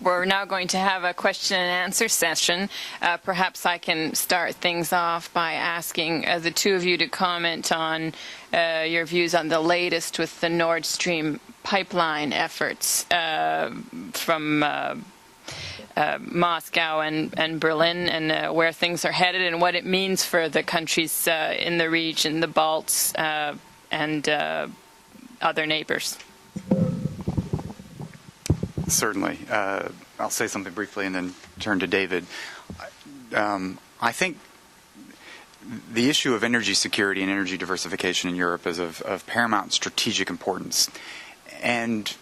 we're now going to have a question and answer session. Perhaps I can start things off by asking the two of you to comment on your views on the latest with the Nord Stream pipeline efforts from Moscow and Berlin, and where things are headed and what it means for the countries in the region, the Balts and other neighbors. Certainly. I'll say something briefly and then turn to David. I think the issue of energy security and energy diversification in Europe is of paramount strategic importance. And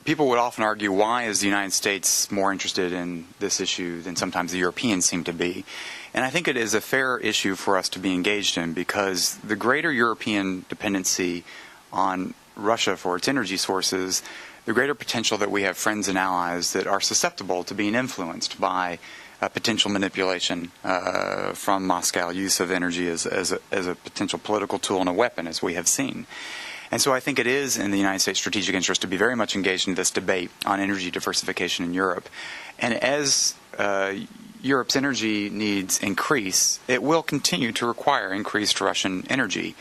people would often argue, why is the United States more interested in this issue than sometimes the Europeans seem to be? And I think it is a fair issue for us to be engaged in, because the greater European dependency on Russia for its energy sources, the greater potential that we have friends and allies that are susceptible to being influenced by potential manipulation from Moscow, use of energy as a potential political tool and a weapon, as we have seen. And so I think it is in the United States' strategic interest to be very much engaged in this debate on energy diversification in Europe. And as Europe's energy needs increase, it will continue to require increased Russian energy.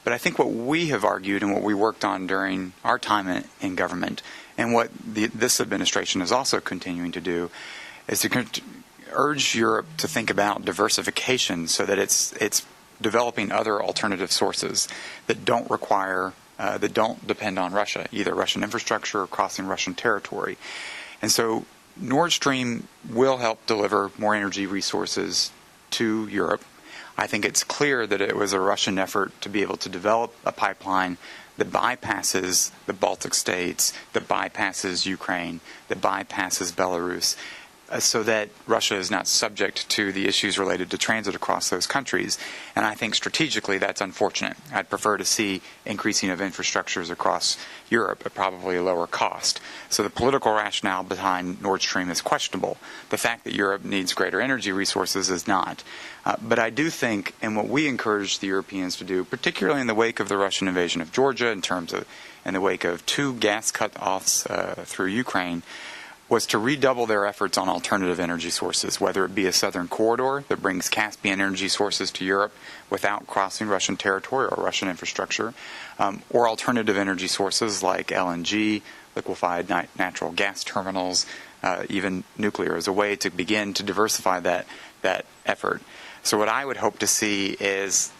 But I think what we have argued and what we worked on during our time in government, and what this administration is also continuing to do, is to urge Europe to think about diversification so that it's developing other alternative sources that don't require, that don't depend on Russia, either Russian infrastructure or crossing Russian territory. And so Nord Stream will help deliver more energy resources to Europe. I think it's clear that it was a Russian effort to be able to develop a pipeline that bypasses the Baltic states, that bypasses Ukraine, that bypasses Belarus, so that Russia is not subject to the issues related to transit across those countries. And I think strategically that's unfortunate. I'd prefer to see increasing of infrastructures across Europe at probably a lower cost. So the political rationale behind Nord Stream is questionable. The fact that Europe needs greater energy resources is not. But I do think, and what we encourage the Europeans to do, particularly in the wake of the Russian invasion of Georgia, in the wake of 2 gas cut-offs through Ukraine, was to redouble their efforts on alternative energy sources, whether it be a southern corridor that brings Caspian energy sources to Europe without crossing Russian territory or Russian infrastructure, or alternative energy sources like LNG, liquefied natural gas terminals, even nuclear, as a way to begin to diversify that effort. So what I would hope to see is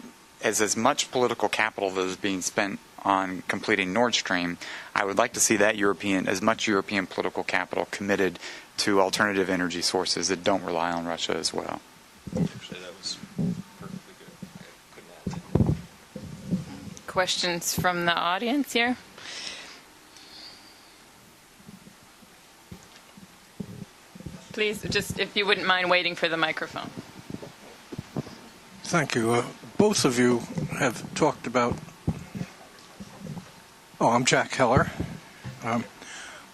as much political capital that is being spent on completing Nord Stream, I would like to see that as much European political capital committed to alternative energy sources that don't rely on Russia as well. Actually, that was perfectly good. I couldn't add to that. Questions from the audience here? Please, just if you wouldn't mind waiting for the microphone. Thank you. Both of you have talked about... I'm Jack Heller.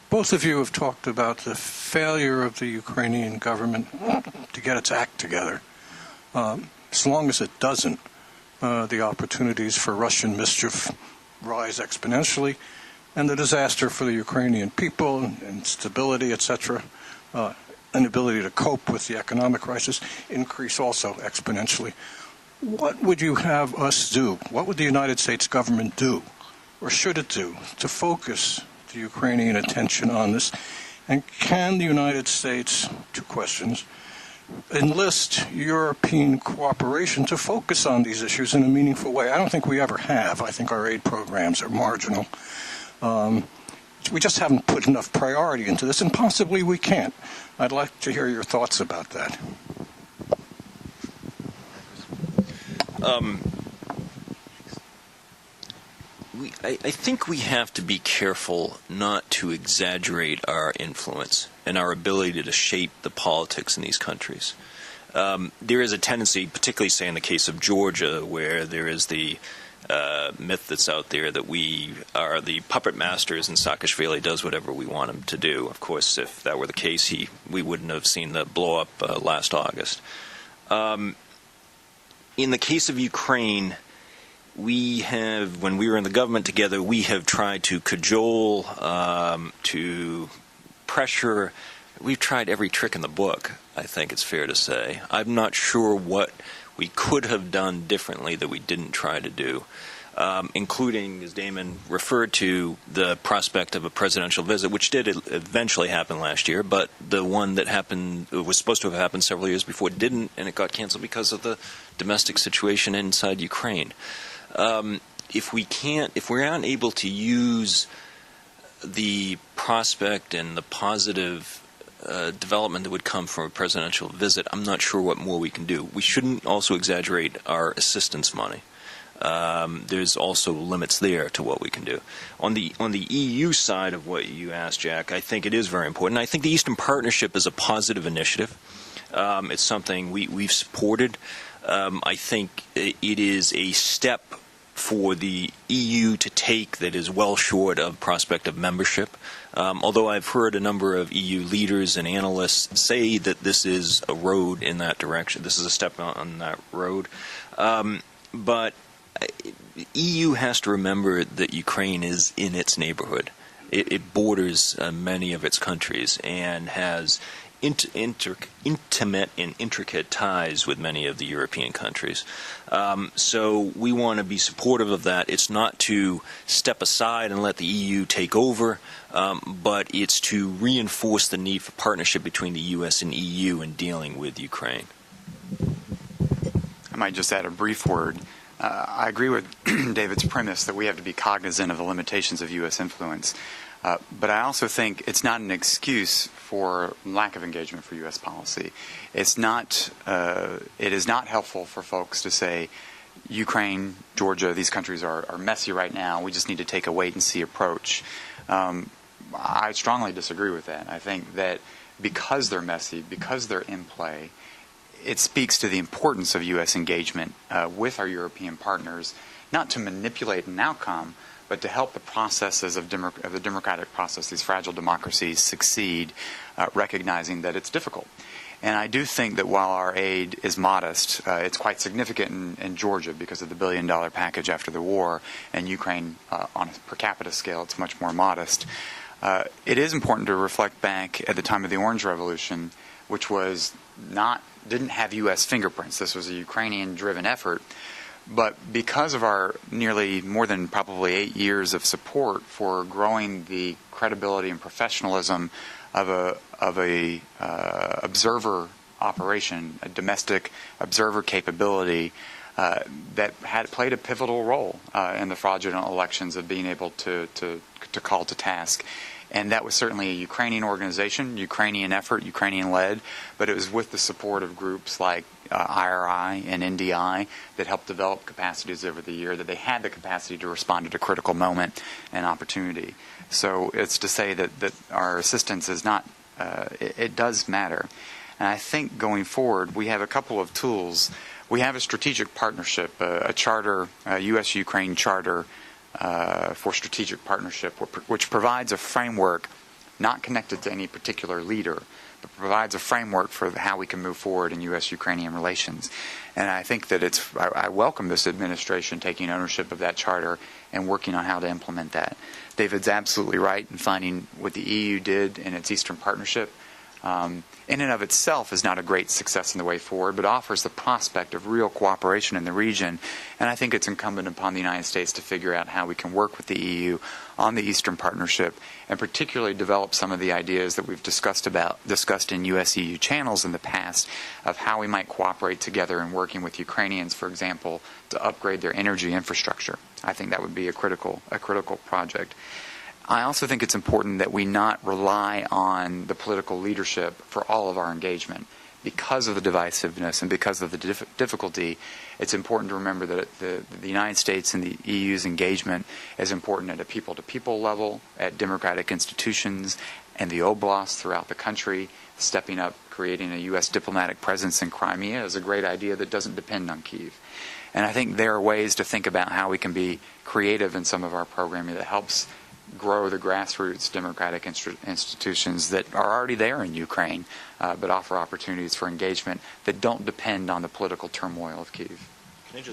Both of you have talked about the failure of the Ukrainian government to get its act together. As long as it doesn't, the opportunities for Russian mischief rise exponentially, and the disaster for the Ukrainian people, instability, etc., inability to cope with the economic crisis increase also exponentially. What would you have us do? What would the United States government do, or should it do, to focus the Ukrainian attention on this? And can the United States, 2 questions, enlist European cooperation to focus on these issues in a meaningful way? I don't think we ever have. I think our aid programs are marginal. We just haven't put enough priority into this, and possibly we can't. I'd like to hear your thoughts about that. I think we have to be careful not to exaggerate our influence and our ability to shape the politics in these countries. There is a tendency, particularly say in the case of Georgia, where there is the myth that's out there that we are the puppet masters and Saakashvili does whatever we want him to do. Of course, if that were the case, we wouldn't have seen the blow-up last August. In the case of Ukraine, we have, when we were in the government together, we have tried to cajole, to pressure we've tried every trick in the book, I think it's fair to say. I'm not sure what we could have done differently that we didn't try to do, including, as Damon referred to, the prospect of a presidential visit, which did eventually happen last year, but the one that happened was supposed to have happened several years before didn't, and it got canceled because of the domestic situation inside Ukraine. If we're not able to use the prospect and the positive development that would come from a presidential visit, I'm not sure what more we can do. We shouldn't also exaggerate our assistance money. There's also limits there to what we can do. On the EU side of what you asked, Jack, I think it is very important. I think the Eastern Partnership is a positive initiative. It's something we've supported. I think it is a step for the EU to take that is well short of prospect of membership. Although I've heard a number of EU leaders and analysts say that this is a road in that direction. This is a step on that road. But the EU has to remember that Ukraine is in its neighborhood. It borders many of its countries and has intimate and intricate ties with many of the European countries. So we want to be supportive of that. It's not to step aside and let the EU take over, but it's to reinforce the need for partnership between the U.S. and EU in dealing with Ukraine. I might just add a brief word. I agree with David's premise that we have to be cognizant of the limitations of U.S. influence. But I also think it's not an excuse for lack of engagement for U.S. policy. It's not. It is not helpful for folks to say, Ukraine, Georgia, these countries are messy right now. We just need to take a wait-and-see approach. I strongly disagree with that. I think that because they're messy, because they're in play, it speaks to the importance of U.S. engagement with our European partners, not to manipulate an outcome, but to help the processes of the democratic process, these fragile democracies, succeed, recognizing that it's difficult. And I do think that while our aid is modest, it's quite significant in Georgia because of the $1 billion package after the war, and Ukraine, on a per capita scale, it's much more modest. It is important to reflect back at the time of the Orange Revolution, which didn't have U.S. fingerprints. This was a Ukrainian-driven effort. But because of our nearly more than probably 8 years of support for growing the credibility and professionalism of a observer operation, a domestic observer capability that had played a pivotal role in the fraudulent elections of being able to call to task. And that was certainly a Ukrainian organization, Ukrainian effort, Ukrainian-led, but it was with the support of groups like IRI and NDI that helped develop capacities over the year, that they had the capacity to respond at a critical moment and opportunity. So it's to say that our assistance is not, it does matter. And I think going forward, we have a couple of tools. We have a strategic partnership, a charter, a U.S.-Ukraine charter, for strategic partnership, which provides a framework not connected to any particular leader, but provides a framework for how we can move forward in U.S.-Ukrainian relations. And I think that I welcome this administration taking ownership of that charter and working on how to implement that. David's absolutely right in finding what the EU did in its Eastern Partnership. In and of itself is not a great success in the way forward, but offers the prospect of real cooperation in the region. And I think it's incumbent upon the United States to figure out how we can work with the EU on the Eastern Partnership, and particularly develop some of the ideas that we've discussed in U.S.-EU channels in the past of how we might cooperate together in working with Ukrainians, for example, to upgrade their energy infrastructure. I think that would be a critical project. I also think it's important that we not rely on the political leadership for all of our engagement. Because of the divisiveness and because of the difficulty, it's important to remember that the United States and the EU's engagement is important at a people-to-people level, at democratic institutions, and the oblasts throughout the country. Stepping up, creating a U.S. diplomatic presence in Crimea is a great idea that doesn't depend on Kyiv. And I think there are ways to think about how we can be creative in some of our programming that helps grow the grassroots democratic institutions that are already there in Ukraine, but offer opportunities for engagement that don't depend on the political turmoil of Kyiv.